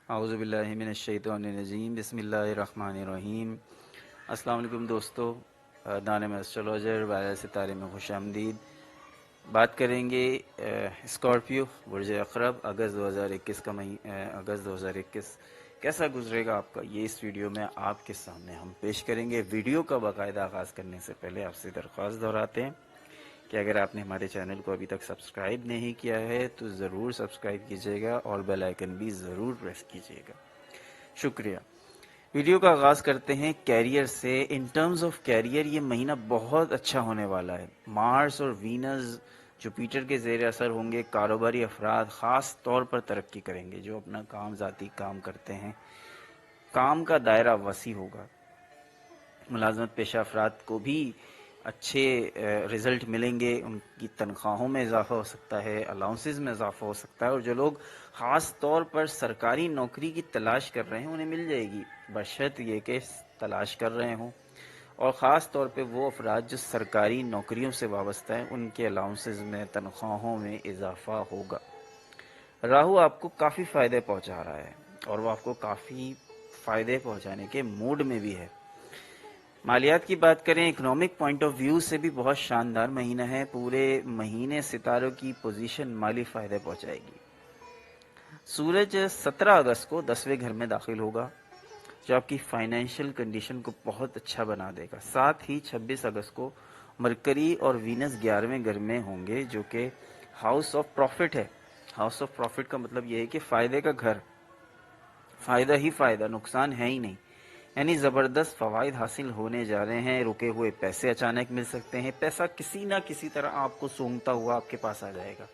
اعوذ باللہ من الشیطان الرجیم، بسم اللہ الرحمن الرحیم۔ السلام علیکم دوستو، دانم ایسٹرولوجر وائرل ستارے میں خوش آمدید۔ بات کریں گے اسکارپیو برج اقرب اگست 2021 کا اگست 2021 کیسا گزرے گا آپ کا، یہ اس ویڈیو میں آپ کے سامنے ہم پیش کریں گے۔ ویڈیو کا باقاعدہ آغاز کرنے سے پہلے آپ سے درخواست دہراتے ہیں کہ اگر آپ نے ہمارے چینل کو ابھی تک سبسکرائب نہیں کیا ہے تو ضرور سبسکرائب کیجیے گا اور بیل آئیکن بھی ضرور پریس کیجیے گا۔ شکریہ۔ ویڈیو کا آغاز کرتے ہیں کیریئر سے۔ ان ٹرمز آف کیریئر یہ مہینہ بہت اچھا ہونے والا ہے۔ مارس اور وینس جوپیٹر کے زیر اثر ہوں گے۔ کاروباری افراد خاص طور پر ترقی کریں گے، جو اپنا ذاتی کام کرتے ہیں۔ کام کا دائرہ وسیع ہوگا۔ ملازمت پیشہ افراد کو بھی اچھے رزلٹ ملیں گے، ان کی تنخواہوں میں اضافہ ہو سکتا ہے، الاؤنسز میں اضافہ ہو سکتا ہے، اور جو لوگ خاص طور پر سرکاری نوکری کی تلاش کر رہے ہیں انہیں مل جائے گی، بشرط یہ کہ تلاش کر رہے ہوں۔ اور خاص طور پہ وہ افراد جو سرکاری نوکریوں سے وابستہ ہیں ان کے الاؤنسز میں، تنخواہوں میں اضافہ ہوگا۔ راہو آپ کو کافی فائدے پہنچا رہا ہے اور وہ آپ کو کافی فائدے پہنچانے کے موڈ میں بھی ہے۔ مالیات کی بات کریں، اکنامک پوائنٹ آف ویو سے بھی بہت شاندار مہینہ ہے۔ پورے مہینے ستاروں کی پوزیشن مالی فائدے پہنچائے گی۔ سورج 17 اگست کو 10ویں گھر میں داخل ہوگا، جو آپ کی فائنینشیل کنڈیشن کو بہت اچھا بنا دے گا۔ ساتھ ہی 26 اگست کو مرکری اور وینس 11ویں گھر میں ہوں گے، جو کہ ہاؤس آف پروفٹ ہے۔ ہاؤس آف پروفٹ کا مطلب یہ ہے کہ فائدے کا گھر، فائدہ ہی فائدہ، نقصان ہے ہی نہیں، یعنی زبردست فوائد حاصل ہونے جا رہے ہیں۔ رکے ہوئے پیسے اچانک مل سکتے ہیں، پیسہ کسی نہ کسی طرح آپ کو سونگتا ہوا آپ کے پاس آ جائے گا۔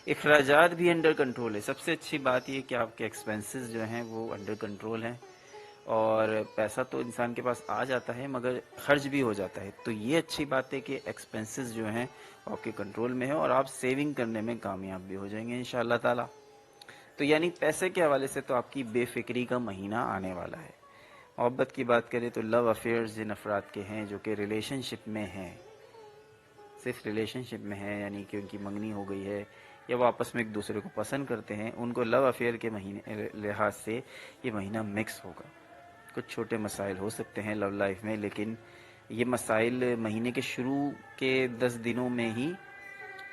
اخراجات بھی انڈر کنٹرول ہے۔ سب سے اچھی بات یہ کہ آپ کے ایکسپنسز جو ہیں وہ انڈر کنٹرول ہیں، اور پیسہ تو انسان کے پاس آ جاتا ہے مگر خرچ بھی ہو جاتا ہے، تو یہ اچھی بات ہے کہ ایکسپنسز جو ہیں آپ کے کنٹرول میں ہیں اور آپ سیونگ کرنے میں کامیاب بھی ہو جائیں گے انشاءاللہ تعالی۔ تو یعنی پیسے کے حوالے سے تو آپ کی بے فکری کا مہینہ آنے والا ہے۔ محبت کی بات کریں تو لو افیئرز جن افراد کے ہیں جو کہ ریلیشن شپ میں ہیں، صرف ریلیشن شپ میں ہیں، یعنی کہ ان کی منگنی ہو گئی ہے یا وہ آپس میں ایک دوسرے کو پسند کرتے ہیں، ان کو لو افیئر کے مہینے لحاظ سے یہ مہینہ مکس ہوگا۔ کچھ چھوٹے مسائل ہو سکتے ہیں لو لائف میں، لیکن یہ مسائل مہینے کے شروع کے 10 دنوں میں ہی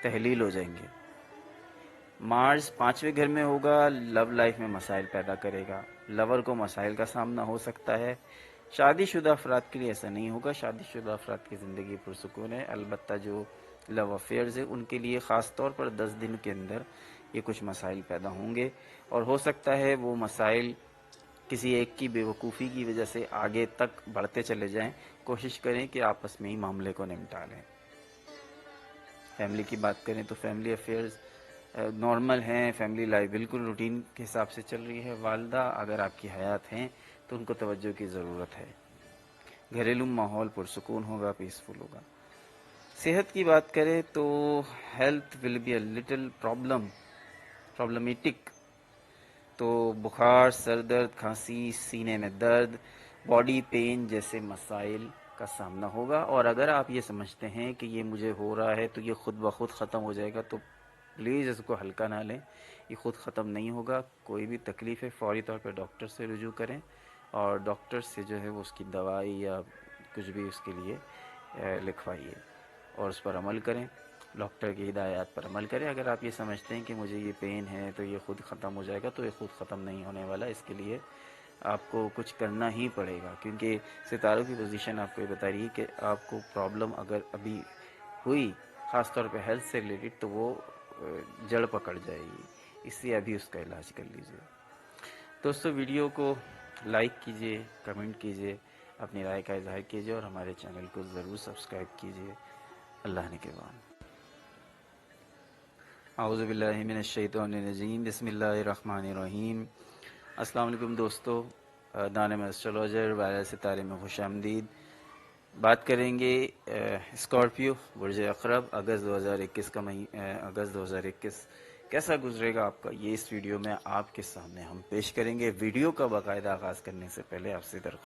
تحلیل ہو جائیں گے۔ مارس 5ویں گھر میں ہوگا، لو لائف میں مسائل پیدا کرے گا، لور کو مسائل کا سامنا ہو سکتا ہے۔ شادی شدہ افراد کے لیے ایسا نہیں ہوگا، شادی شدہ افراد کی زندگی پرسکون ہے، البتہ جو لو افیئرز ہیں ان کے لیے خاص طور پر 10 دن کے اندر یہ کچھ مسائل پیدا ہوں گے، اور ہو سکتا ہے وہ مسائل کسی ایک کی بے وقوفی کی وجہ سے آگے تک بڑھتے چلے جائیں۔ کوشش کریں کہ آپس میں ہی معاملے کو نمٹا لیں۔ فیملی کی بات کریں تو فیملی افیئرز نارمل ہیں، فیملی لائف بالکل روٹین کے حساب سے چل رہی ہے۔ والدہ اگر آپ کی حیات ہیں تو ان کو توجہ کی ضرورت ہے۔ گھریلو ماحول پرسکون ہوگا، پیسفل ہوگا۔ صحت کی بات کریں تو health will be a little problematic, تو بخار، سر درد، کھانسی، سینے میں درد، باڈی پین جیسے مسائل کا سامنا ہوگا۔ اور اگر آپ یہ سمجھتے ہیں کہ یہ مجھے ہو رہا ہے تو یہ خود بخود ختم ہو جائے گا تو پلیز اس کو ہلکا نہ لیں، یہ خود ختم نہیں ہوگا۔ کوئی بھی تکلیف ہے فوری طور پہ ڈاکٹر سے رجوع کریں، اور ڈاکٹر سے جو ہے وہ اس کی دوائی یا کچھ بھی اس کے لیے لکھوائیے اور اس پر عمل کریں، ڈاکٹر کی ہدایات پر عمل کریں۔ اگر آپ یہ سمجھتے ہیں کہ مجھے یہ پین ہے تو یہ خود ختم ہو جائے گا، تو یہ خود ختم نہیں ہونے والا، اس کے لیے آپ کو کچھ کرنا ہی پڑے گا، کیونکہ ستاروں کی پوزیشن آپ کو یہ بتا رہی ہے کہ آپ کو پرابلم اگر ابھی ہوئی خاص طور پہ ہیلتھ سے ریلیٹڈ تو وہ جڑ پکڑ جائے گی، اس لیے ابھی اس کا علاج کر لیجیے۔ دوستو ویڈیو کو لائک کیجیے، کمنٹ کیجیے، اپنی رائے کا اظہار کیجیے اور ہمارے چینل کو ضرور سبسکرائب کیجیے۔ اللہ نگہبان۔ اعوذ باللہ من الشیطان الرجیم، بسم اللہ الرحمن الرحیم۔ السلام علیکم دوستو، دانم ایسٹرولوجر وائرل ستارے میں خوش آمدید۔ بات کریں گے اسکارپیو برج اقرب اگست 2021 کا اگست 2021 کیسا گزرے گا آپ کا، یہ اس ویڈیو میں آپ کے سامنے ہم پیش کریں گے۔ ویڈیو کا باقاعدہ آغاز کرنے سے پہلے آپ سے درخواست